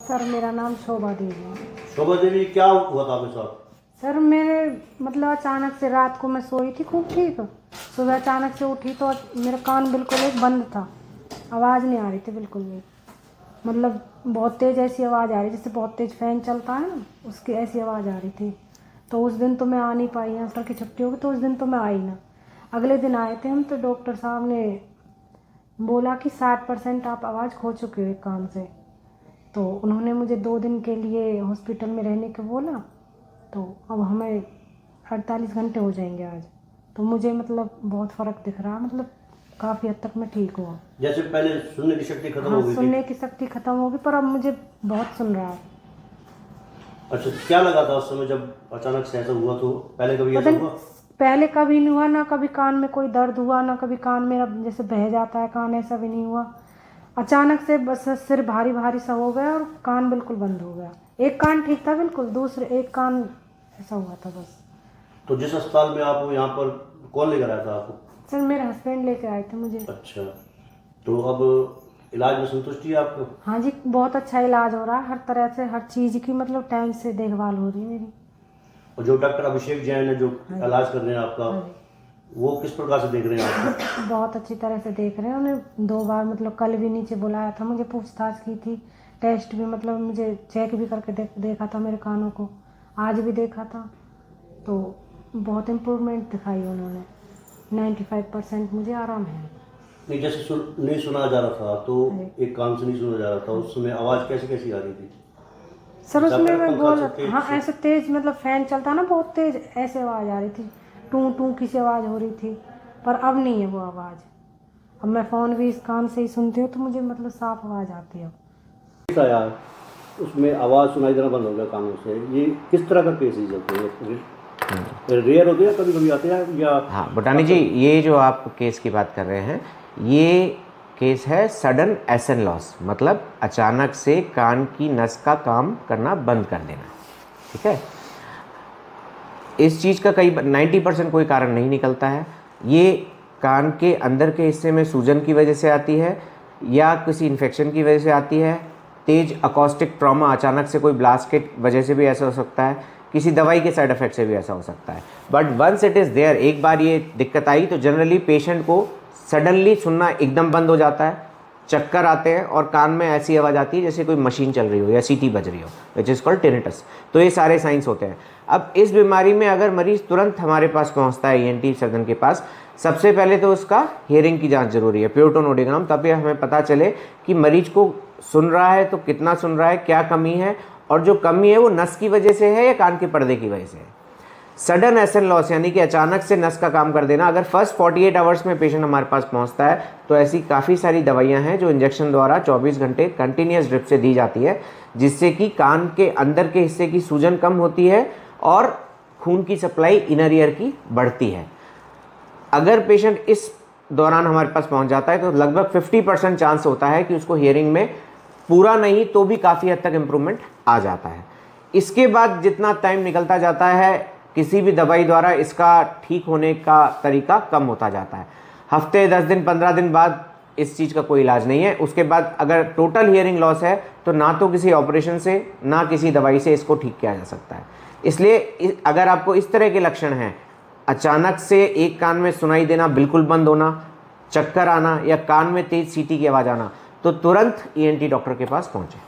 Sir मेरा नाम शोभा देवी है। शोभा देवी, क्या हुआ था आपके साथ? सर मेरे मतलब अचानक से रात को मैं सोई थी खूब ठीक, सुबह अचानक से उठी तो मेरा कान बिल्कुल एक बंद था, आवाज़ नहीं आ रही थी बिल्कुल भी। मतलब बहुत तेज़ ऐसी आवाज़ आ रही जैसे बहुत तेज़ फ़ैन चलता है ना, उसकी ऐसी आवाज़ आ रही थी। तो उस दिन तो मैं आ नहीं पाई, यहाँ सर की छुट्टी होगी तो उस दिन तो मैं आई ना। अगले दिन आए थे हम तो डॉक्टर साहब ने बोला कि 60% आप आवाज़ खो चुके हो एक कान से। तो उन्होंने मुझे 2 दिन के लिए हॉस्पिटल में रहने को बोला। तो अब हमें 48 घंटे हो जाएंगे आज। तो मुझे मतलब बहुत फ़र्क दिख रहा है, मतलब काफ़ी हद तक मैं ठीक हुआ। जैसे पहले सुनने की शक्ति खत्म हाँ, हो गई थी। सुनने की शक्ति ख़त्म होगी पर अब मुझे बहुत सुन रहा है। अच्छा, तो क्या लगा था उस समय जब अचानक से ऐसा हुआ? तो पहले कभी पता ऐसा नहीं, हुआ? पहले कभी नहीं हुआ ना, कभी कान में कोई दर्द हुआ ना, कभी कान मेरा जैसे बह जाता है कान, ऐसा भी नहीं हुआ। अचानक से बस सिर भारी भारी सा हो गया और कान बिल्कुल बंद हो गया। एक कान ठीक था बिल्कुल, दूसरे एक कान ऐसा हुआ था बस। तो जिस अस्पताल में आप हो, यहाँ पर कौन लेकर आया था आपको? सर मेरे हस्बैंड लेके आए थे मुझे। अच्छा, तो अब इलाज में संतुष्टि है आपको? हाँ जी, बहुत अच्छा इलाज हो रहा है, हर तरह से हर चीज़ की मतलब टाइम से देखभाल हो रही है मेरी। और जो डॉक्टर अभिषेक जैन है जो हाँ जी। इलाज कर रहे हैं आपका, हाँ जी, वो किस प्रकार से देख रहे हैं आपको? बहुत अच्छी तरह से देख रहे हैं। उन्हें 2 बार मतलब कल भी नीचे बुलाया था, मुझे पूछताछ की थी, टेस्ट भी मतलब मुझे चेक भी करके देखा था मेरे कानों को, आज भी देखा था। तो बहुत इम्प्रूवमेंट दिखाई उन्होंने, 95% मुझे आराम है। नहीं, जैसे नहीं सुना जा रहा था तो हाँ जी। एक कान से नहीं सुना जा रहा था, उस समय आवाज़ कैसी कैसी आ रही थी? सर जैसे उसमें आपका मैं पंखा बोल, से तेज हाँ से? ऐसे तेज मतलब फ़ैन चलता ना बहुत तेज, ऐसे आवाज़ आ रही थी, टू टू की सी आवाज़ हो रही थी। पर अब नहीं है वो आवाज़। अब मैं फ़ोन भी इस कान से ही सुनती हूँ तो मुझे मतलब साफ आवाज़ आती है। केस आया, उसमें आवाज़ सुनाई देना बंद हो गया कानों से, ये किस तरह का केस है? रेयर होते हैं, कभी कभी आते हैं या? हाँ बुटानी जी, ये जो आप केस की बात कर रहे हैं, ये केस है सडन एसन लॉस, मतलब अचानक से कान की नस का काम करना बंद कर देना। ठीक है, इस चीज़ का कई 90% कोई कारण नहीं निकलता है। ये कान के अंदर के हिस्से में सूजन की वजह से आती है या किसी इन्फेक्शन की वजह से आती है, तेज अकॉस्टिक ट्रॉमा, अचानक से कोई ब्लास्ट के वजह से भी ऐसा हो सकता है, किसी दवाई के साइड इफेक्ट से भी ऐसा हो सकता है। But once it is there, एक बार ये दिक्कत आई तो जनरली पेशेंट को सडनली सुनना एकदम बंद हो जाता है, चक्कर आते हैं और कान में ऐसी आवाज़ आती है जैसे कोई मशीन चल रही हो या सीटी बज रही हो, विच इज़ कॉल्ड टिनिटस। तो ये सारे साइंस होते हैं। अब इस बीमारी में अगर मरीज़ तुरंत हमारे पास पहुंचता है ईएनटी सर्जन के पास, सबसे पहले तो उसका हियरिंग की जांच जरूरी है, प्यूटोनोडिग्राम, तभी हमें पता चले कि मरीज को सुन रहा है तो कितना सुन रहा है, क्या कमी है, और जो कमी है वो नस की वजह से है या कान के पर्दे की वजह से है। सडन एसन लॉस यानी कि अचानक से नस का काम कर देना, अगर फर्स्ट 48 आवर्स में पेशेंट हमारे पास पहुंचता है तो ऐसी काफ़ी सारी दवाइयां हैं जो इंजेक्शन द्वारा 24 घंटे कंटिन्यूस ड्रिप से दी जाती है, जिससे कि कान के अंदर के हिस्से की सूजन कम होती है और खून की सप्लाई इनर ईयर की बढ़ती है। अगर पेशेंट इस दौरान हमारे पास पहुंच जाता है तो लगभग 50% चांस होता है कि उसको हियरिंग में पूरा नहीं तो भी काफ़ी हद तक इम्प्रूवमेंट आ जाता है। इसके बाद जितना टाइम निकलता जाता है, किसी भी दवाई द्वारा इसका ठीक होने का तरीका कम होता जाता है। हफ्ते 10 दिन 15 दिन बाद इस चीज़ का कोई इलाज नहीं है। उसके बाद अगर टोटल हियरिंग लॉस है तो ना तो किसी ऑपरेशन से ना किसी दवाई से इसको ठीक किया जा सकता है। इसलिए अगर आपको इस तरह के लक्षण हैं, अचानक से एक कान में सुनाई देना बिल्कुल बंद होना, चक्कर आना या कान में तेज सीटी की आवाज़ आना, तो तुरंत ईएनटी डॉक्टर के पास पहुंचे।